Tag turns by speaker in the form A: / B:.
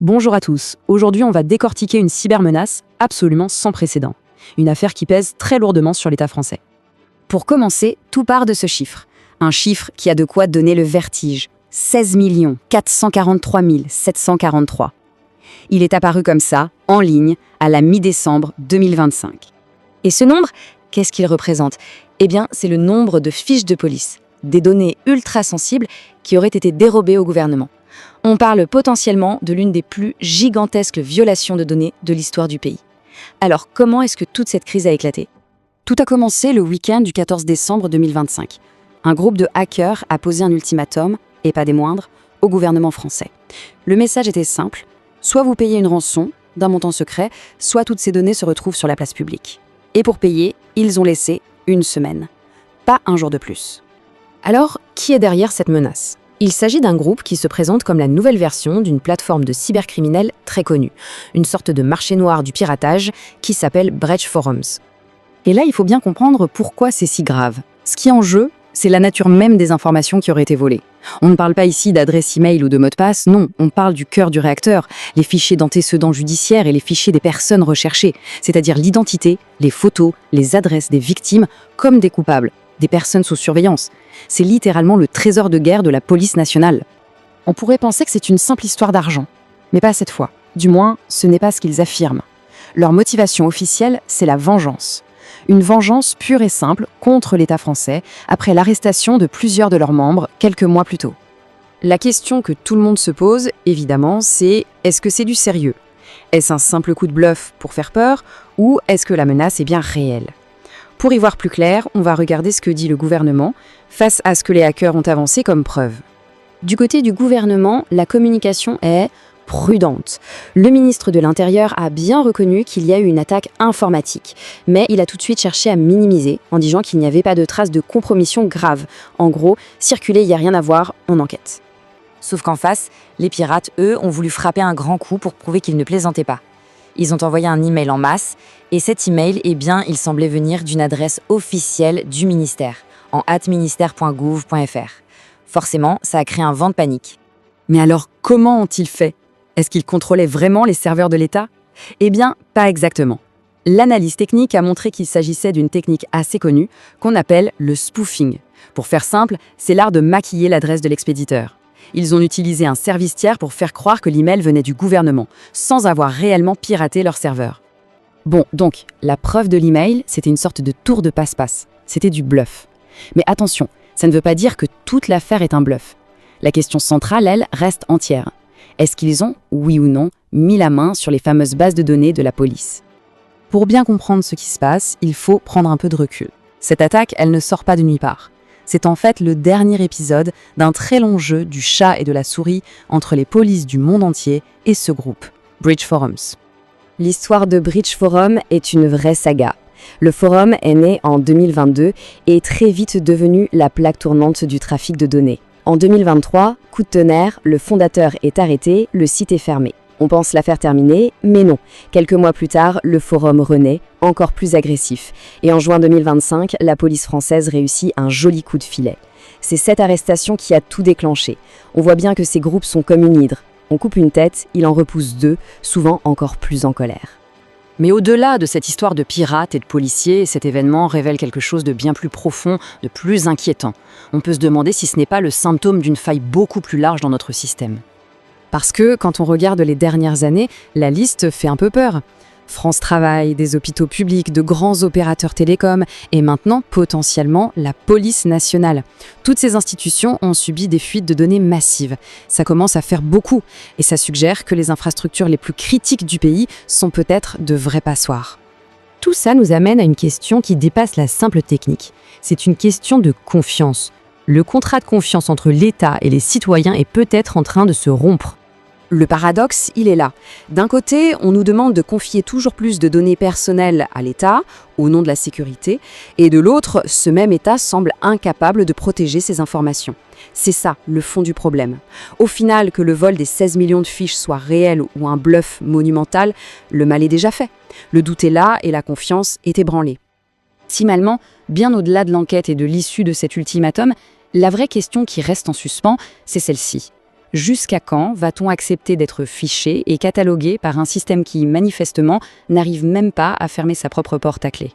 A: Bonjour à tous, aujourd'hui on va décortiquer une cybermenace absolument sans précédent. Une affaire qui pèse très lourdement sur l'État français.
B: Pour commencer, tout part de ce chiffre. Un chiffre qui a de quoi donner le vertige. 16 443 743. Il est apparu comme ça, en ligne, à la mi-décembre 2025. Et ce nombre, qu'est-ce qu'il représente? Eh bien, c'est le nombre de fiches de police, des données ultra sensibles qui auraient été dérobées au gouvernement. On parle potentiellement de l'une des plus gigantesques violations de données de l'histoire du pays. Alors, comment est-ce que toute cette crise a éclaté? Tout a commencé le week-end du 14 décembre 2025. Un groupe de hackers a posé un ultimatum, et pas des moindres, au gouvernement français. Le message était simple, soit vous payez une rançon d'un montant secret, soit toutes ces données se retrouvent sur la place publique. Et pour payer, ils ont laissé une semaine. Pas un jour de plus. Alors, qui est derrière cette menace? Il s'agit d'un groupe qui se présente comme la nouvelle version d'une plateforme de cybercriminels très connue, une sorte de marché noir du piratage qui s'appelle Breach Forums. Et là, il faut bien comprendre pourquoi c'est si grave. Ce qui est en jeu, c'est la nature même des informations qui auraient été volées. On ne parle pas ici d'adresse email ou de mot de passe, non, on parle du cœur du réacteur, les fichiers d'antécédents judiciaires et les fichiers des personnes recherchées, c'est-à-dire l'identité, les photos, les adresses des victimes comme des coupables, des personnes sous surveillance. C'est littéralement le trésor de guerre de la police nationale. On pourrait penser que c'est une simple histoire d'argent, mais pas cette fois. Du moins, ce n'est pas ce qu'ils affirment. Leur motivation officielle, c'est la vengeance. Une vengeance pure et simple contre l'État français après l'arrestation de plusieurs de leurs membres quelques mois plus tôt. La question que tout le monde se pose, évidemment, c'est est-ce que c'est du sérieux? Est-ce un simple coup de bluff pour faire peur ou est-ce que la menace est bien réelle? Pour y voir plus clair, on va regarder ce que dit le gouvernement face à ce que les hackers ont avancé comme preuve. Du côté du gouvernement, la communication est prudente. Le ministre de l'Intérieur a bien reconnu qu'il y a eu une attaque informatique, mais il a tout de suite cherché à minimiser en disant qu'il n'y avait pas de traces de compromission grave. En gros, circuler, il n'y a rien à voir, on enquête.
C: Sauf qu'en face, les pirates, eux, ont voulu frapper un grand coup pour prouver qu'ils ne plaisantaient pas. Ils ont envoyé un email en masse, et cet email, il semblait venir d'une adresse officielle du ministère, en @ministère.gouv.fr. Forcément, ça a créé un vent de panique.
A: Mais alors, comment ont-ils fait? Est-ce qu'ils contrôlaient vraiment les serveurs de l'État? Eh bien, pas exactement. L'analyse technique a montré qu'il s'agissait d'une technique assez connue qu'on appelle le spoofing. Pour faire simple, c'est l'art de maquiller l'adresse de l'expéditeur. Ils ont utilisé un service tiers pour faire croire que l'email venait du gouvernement, sans avoir réellement piraté leur serveur. Bon, donc, la preuve de l'email, c'était une sorte de tour de passe-passe. C'était du bluff. Mais attention, ça ne veut pas dire que toute l'affaire est un bluff. La question centrale, elle, reste entière. Est-ce qu'ils ont, oui ou non, mis la main sur les fameuses bases de données de la police? Pour bien comprendre ce qui se passe, il faut prendre un peu de recul. Cette attaque, elle ne sort pas de nulle part. C'est en fait le dernier épisode d'un très long jeu du chat et de la souris entre les polices du monde entier et ce groupe, Breach Forums.
B: L'histoire de Breach Forum est une vraie saga. Le forum est né en 2022 et est très vite devenu la plaque tournante du trafic de données. En 2023, coup de tonnerre, le fondateur est arrêté, le site est fermé. On pense l'affaire terminée, mais non. Quelques mois plus tard, le forum renaît, encore plus agressif. Et en juin 2025, la police française réussit un joli coup de filet. C'est cette arrestation qui a tout déclenché. On voit bien que ces groupes sont comme une hydre. On coupe une tête, il en repousse deux, souvent encore plus en colère.
A: Mais au-delà de cette histoire de pirates et de policiers, cet événement révèle quelque chose de bien plus profond, de plus inquiétant. On peut se demander si ce n'est pas le symptôme d'une faille beaucoup plus large dans notre système. Parce que, quand on regarde les dernières années, la liste fait un peu peur. France Travail, des hôpitaux publics, de grands opérateurs télécoms et maintenant, potentiellement, la police nationale. Toutes ces institutions ont subi des fuites de données massives. Ça commence à faire beaucoup et ça suggère que les infrastructures les plus critiques du pays sont peut-être de vrais passoires. Tout ça nous amène à une question qui dépasse la simple technique. C'est une question de confiance. Le contrat de confiance entre l'État et les citoyens est peut-être en train de se rompre. Le paradoxe, il est là. D'un côté, on nous demande de confier toujours plus de données personnelles à l'État, au nom de la sécurité, et de l'autre, ce même État semble incapable de protéger ces informations. C'est ça, le fond du problème. Au final, que le vol des 16 millions de fiches soit réel ou un bluff monumental, le mal est déjà fait. Le doute est là et la confiance est ébranlée. Finalement, bien au-delà de l'enquête et de l'issue de cet ultimatum, la vraie question qui reste en suspens, c'est celle-ci.
B: Jusqu'à quand va-t-on accepter d'être fiché et catalogué par un système qui, manifestement, n'arrive même pas à fermer sa propre porte à clé ?